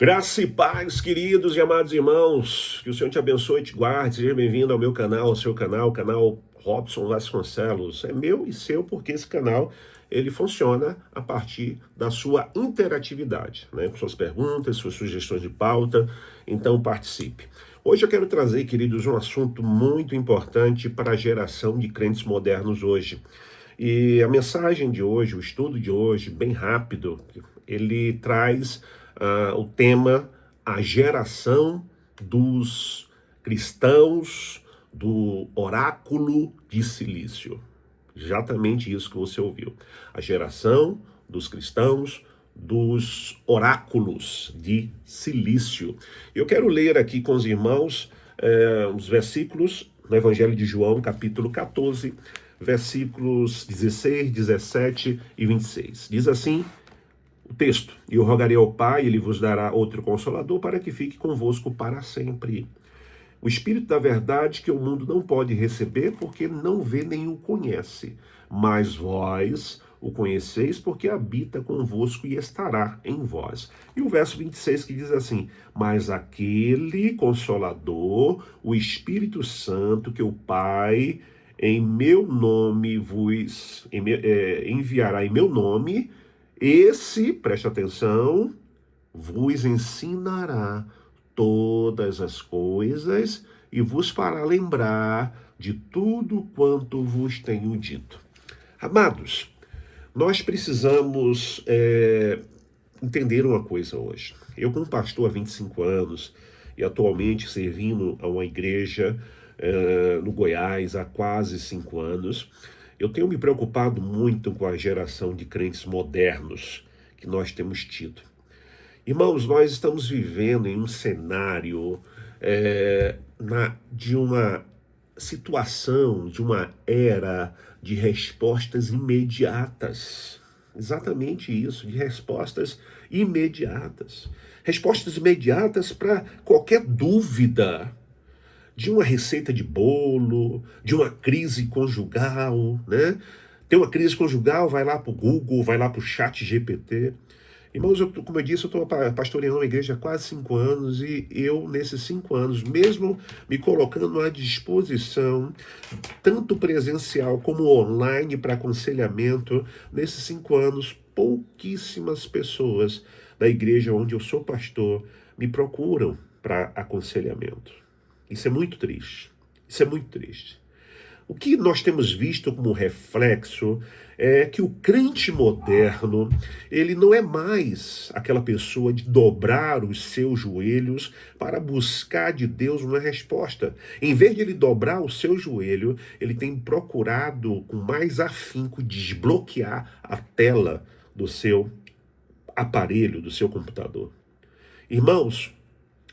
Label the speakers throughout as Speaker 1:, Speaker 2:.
Speaker 1: Graça e paz, queridos e amados irmãos, que o Senhor te abençoe e te guarde. Seja bem-vindo ao meu canal, ao seu canal, o canal Robson Vasconcelos. É meu e seu porque esse canal ele funciona a partir da sua interatividade, né? Com suas perguntas, suas sugestões de pauta. Então participe. Hoje eu quero trazer, queridos, um assunto muito importante para a geração de crentes modernos hoje. E a mensagem de hoje, o estudo de hoje, bem rápido, ele traz o tema a geração dos cristãos do oráculo de silício. Exatamente isso que você ouviu. A geração dos cristãos dos oráculos de silício. Eu quero ler aqui com os irmãos os versículos no Evangelho de João, capítulo 14, versículos 16, 17 e 26. Diz assim o texto: E eu rogarei ao Pai, ele vos dará outro consolador para que fique convosco para sempre. O Espírito da verdade que o mundo não pode receber porque não vê nem o conhece. Mas vós o conheceis porque habita convosco e estará em vós. E o verso 26 que diz assim: Mas aquele Consolador, o Espírito Santo que o Pai em meu nome vos enviará em meu nome, esse, preste atenção, vos ensinará todas as coisas e vos fará lembrar de tudo quanto vos tenho dito. Amados, nós precisamos entender uma coisa hoje. Eu, como pastor há 25 anos e atualmente servindo a uma igreja no Goiás há quase 5 anos, eu tenho me preocupado muito com a geração de crentes modernos que nós temos tido. Irmãos, nós estamos vivendo em um cenário de uma situação, de uma era de respostas imediatas. Exatamente isso, de respostas imediatas. Respostas imediatas para qualquer dúvida, de uma receita de bolo, de uma crise conjugal, né? Tem uma crise conjugal, vai lá para o Google, vai lá para o chat GPT. Irmãos, como eu disse, eu estou pastoreando uma igreja há quase 5 anos e eu, nesses 5 anos, mesmo me colocando à disposição, tanto presencial como online para aconselhamento, nesses 5 anos, pouquíssimas pessoas da igreja onde eu sou pastor me procuram para aconselhamento. Isso é muito triste. Isso é muito triste. O que nós temos visto como reflexo é que o crente moderno, ele não é mais aquela pessoa de dobrar os seus joelhos para buscar de Deus uma resposta. Em vez de ele dobrar o seu joelho, ele tem procurado com mais afinco desbloquear a tela do seu aparelho, do seu computador. Irmãos,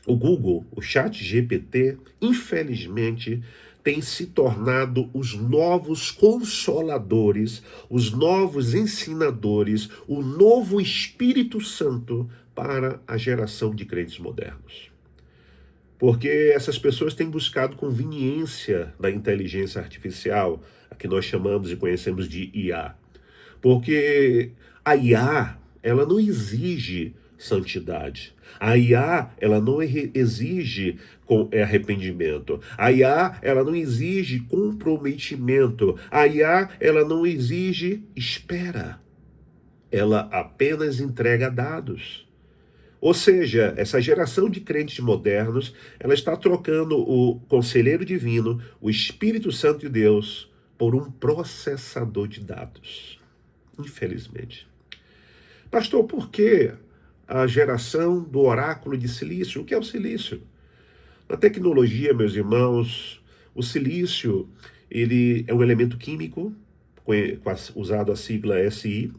Speaker 1: o Google, o chat GPT, infelizmente, tem se tornado os novos consoladores, os novos ensinadores, o novo Espírito Santo para a geração de crentes modernos. Porque essas pessoas têm buscado conveniência da inteligência artificial, a que nós chamamos e conhecemos de IA. Porque a IA, ela não exige santidade. A IA, ela não exige arrependimento. A IA, ela não exige comprometimento. A IA, ela não exige espera. Ela apenas entrega dados. Ou seja, essa geração de crentes modernos, ela está trocando o conselheiro divino, o Espírito Santo de Deus, por um processador de dados. Infelizmente. Pastor, por que a geração do oráculo de silício? O que é o silício? Na tecnologia, meus irmãos, o silício, ele é um elemento químico, usado a sigla SI,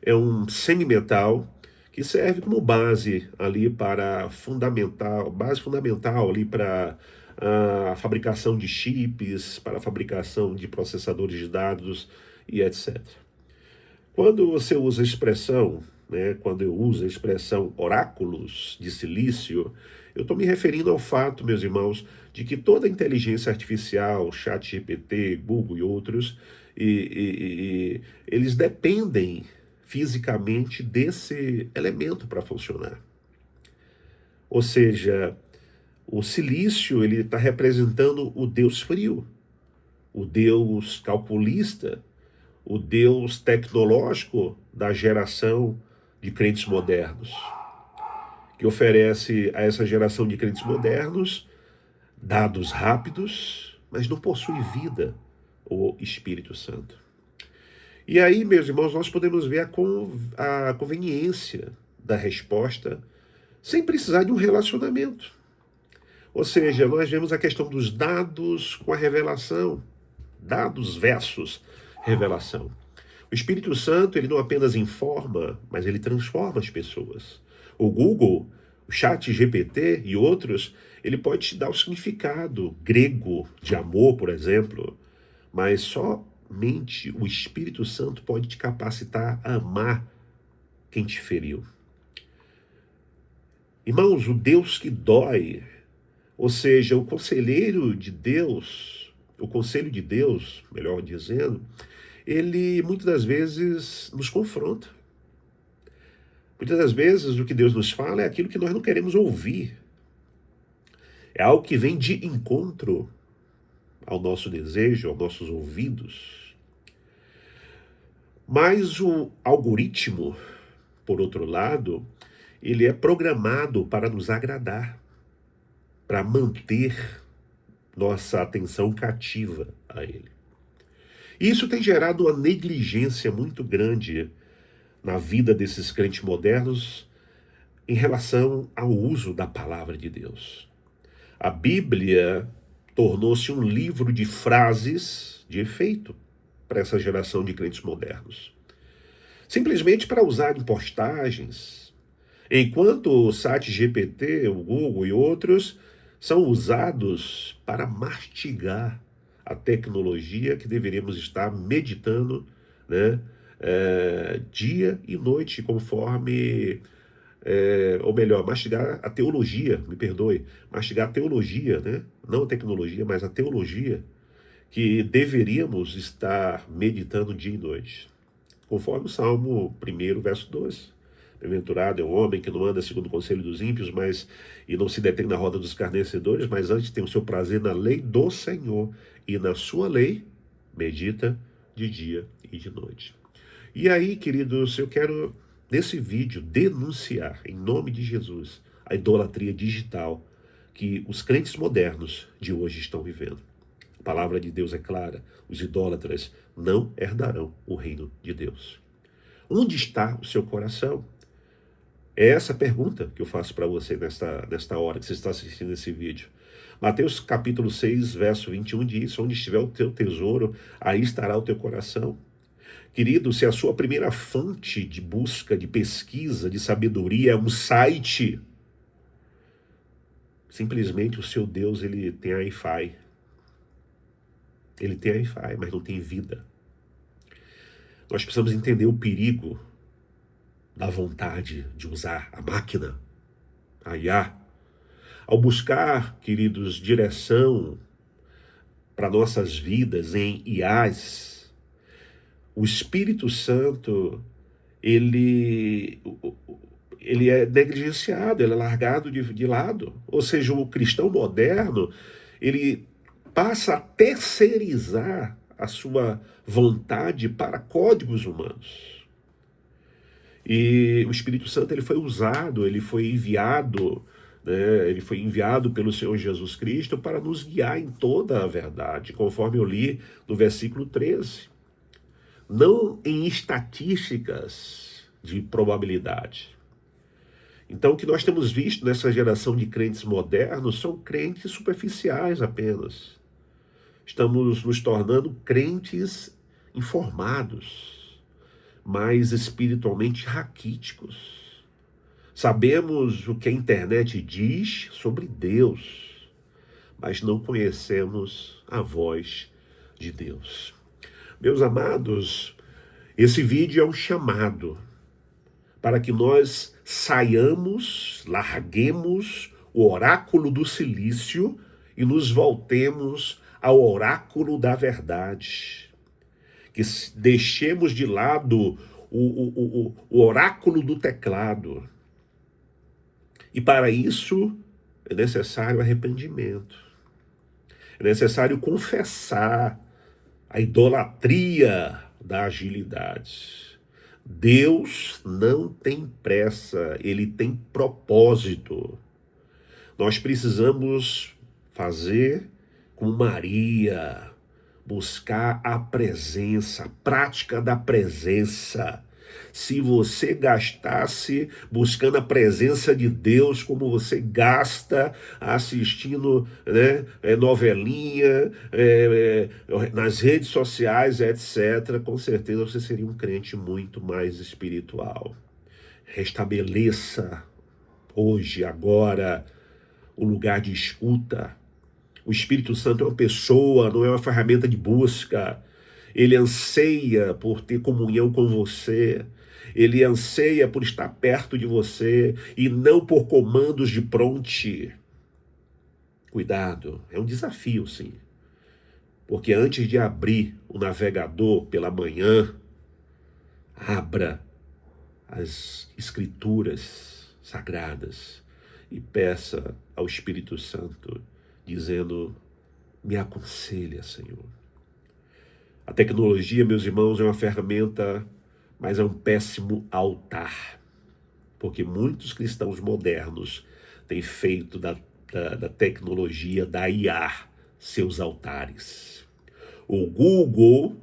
Speaker 1: é um semimetal que serve como base ali para base fundamental ali para a fabricação de chips, para a fabricação de processadores de dados e etc. Quando você usa a expressão, quando eu uso a expressão oráculos de silício, eu estou me referindo ao fato, meus irmãos, de que toda a inteligência artificial, chat GPT, Google e outros, eles dependem fisicamente desse elemento para funcionar. Ou seja, o silício ele está representando o Deus frio, o Deus calculista, o Deus tecnológico da geração de crentes modernos, que oferece a essa geração de crentes modernos dados rápidos, mas não possui vida, o Espírito Santo. E aí, meus irmãos, nós podemos ver a conveniência da resposta sem precisar de um relacionamento. Ou seja, nós vemos a questão dos dados com a revelação, dados versus revelação. O Espírito Santo, ele não apenas informa, mas ele transforma as pessoas. O Google, o Chat GPT e outros, ele pode te dar o significado grego de amor, por exemplo, mas somente o Espírito Santo pode te capacitar a amar quem te feriu. Irmãos, o Deus que dói, ou seja, o conselheiro de Deus, o conselho de Deus, melhor dizendo, ele muitas das vezes nos confronta. Muitas das vezes o que Deus nos fala é aquilo que nós não queremos ouvir. É algo que vem de encontro ao nosso desejo, aos nossos ouvidos. Mas o algoritmo, por outro lado, ele é programado para nos agradar, para manter nossa atenção cativa a ele. E isso tem gerado uma negligência muito grande na vida desses crentes modernos em relação ao uso da palavra de Deus. A Bíblia tornou-se um livro de frases de efeito para essa geração de crentes modernos. Simplesmente para usar em postagens, enquanto o ChatGPT, o Google e outros são usados para mastigar a tecnologia que deveríamos estar meditando, né, dia e noite, conforme, ou melhor, mastigar a teologia, me perdoe, mastigar a teologia, né, não a tecnologia, mas a teologia, que deveríamos estar meditando dia e noite. Conforme o Salmo 1, verso 2. Bem-aventurado é o homem que não anda segundo o conselho dos ímpios, e não se detém na roda dos escarnecedores, mas antes tem o seu prazer na lei do Senhor, e na sua lei medita de dia e de noite. E aí, queridos, eu quero, nesse vídeo, denunciar, em nome de Jesus, a idolatria digital que os crentes modernos de hoje estão vivendo. A palavra de Deus é clara: os idólatras não herdarão o reino de Deus. Onde está o seu coração? É essa pergunta que eu faço para você nesta hora que você está assistindo esse vídeo. Mateus capítulo 6, verso 21 diz: onde estiver o teu tesouro, aí estará o teu coração. Querido, se a sua primeira fonte de busca, de pesquisa, de sabedoria é um site, simplesmente o seu Deus, ele tem Wi-Fi. Ele tem Wi-Fi, mas não tem vida. Nós precisamos entender o perigo da vontade de usar a máquina, a IA. Ao buscar, queridos, direção para nossas vidas em IAs, o Espírito Santo, ele é negligenciado, ele é largado de lado. Ou seja, o cristão moderno, ele passa a terceirizar a sua vontade para códigos humanos. E o Espírito Santo, ele foi usado, ele foi enviado, né, ele foi enviado pelo Senhor Jesus Cristo para nos guiar em toda a verdade, conforme eu li no versículo 13. Não em estatísticas de probabilidade. Então, o que nós temos visto nessa geração de crentes modernos são crentes superficiais apenas. Estamos nos tornando crentes informados, mas espiritualmente raquíticos. Sabemos o que a internet diz sobre Deus, mas não conhecemos a voz de Deus. Meus amados, esse vídeo é um chamado para que nós saiamos, larguemos o oráculo do silício e nos voltemos ao oráculo da verdade. Que deixemos de lado o oráculo do teclado E para isso é necessário arrependimento. É necessário confessar a idolatria da agilidade. Deus não tem pressa, ele tem propósito. Nós precisamos fazer como Maria, buscar a presença, a prática da presença. Se você gastasse buscando a presença de Deus como você gasta assistindo, né, novelinha, nas redes sociais, etc., com certeza você seria um crente muito mais espiritual. Restabeleça hoje, agora, o lugar de escuta. O Espírito Santo é uma pessoa, não é uma ferramenta de busca. Ele anseia por ter comunhão com você. Ele anseia por estar perto de você e não por comandos de pronte. Cuidado, é um desafio, sim. Porque antes de abrir o navegador pela manhã, abra as escrituras sagradas e peça ao Espírito Santo, dizendo: me aconselha, Senhor. A tecnologia, meus irmãos, é uma ferramenta, mas é um péssimo altar, porque muitos cristãos modernos têm feito da tecnologia, da IA, seus altares. O Google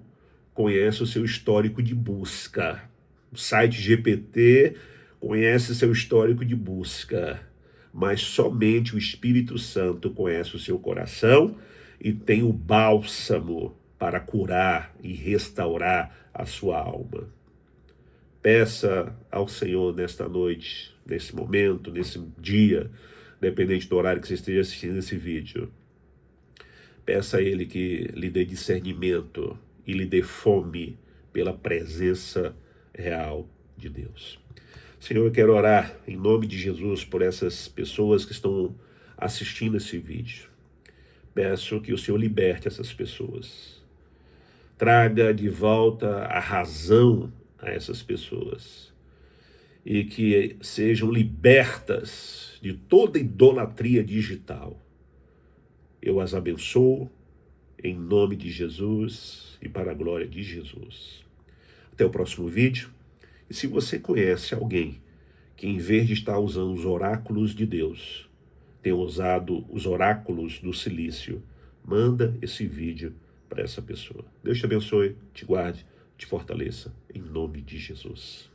Speaker 1: conhece o seu histórico de busca. O site GPT conhece seu histórico de busca, mas somente o Espírito Santo conhece o seu coração e tem o bálsamo para curar e restaurar a sua alma. Peça ao Senhor nesta noite, nesse momento, nesse dia, dependente do horário que você esteja assistindo esse vídeo. Peça a Ele que lhe dê discernimento e lhe dê fome pela presença real de Deus. Senhor, eu quero orar em nome de Jesus por essas pessoas que estão assistindo esse vídeo. Peço que o Senhor liberte essas pessoas. Traga de volta a razão a essas pessoas. E que sejam libertas de toda idolatria digital. Eu as abençoo em nome de Jesus e para a glória de Jesus. Até o próximo vídeo. E se você conhece alguém que, em vez de estar usando os oráculos de Deus, tem usado os oráculos do silício, manda esse vídeo para essa pessoa. Deus te abençoe, te guarde, te fortaleça, em nome de Jesus.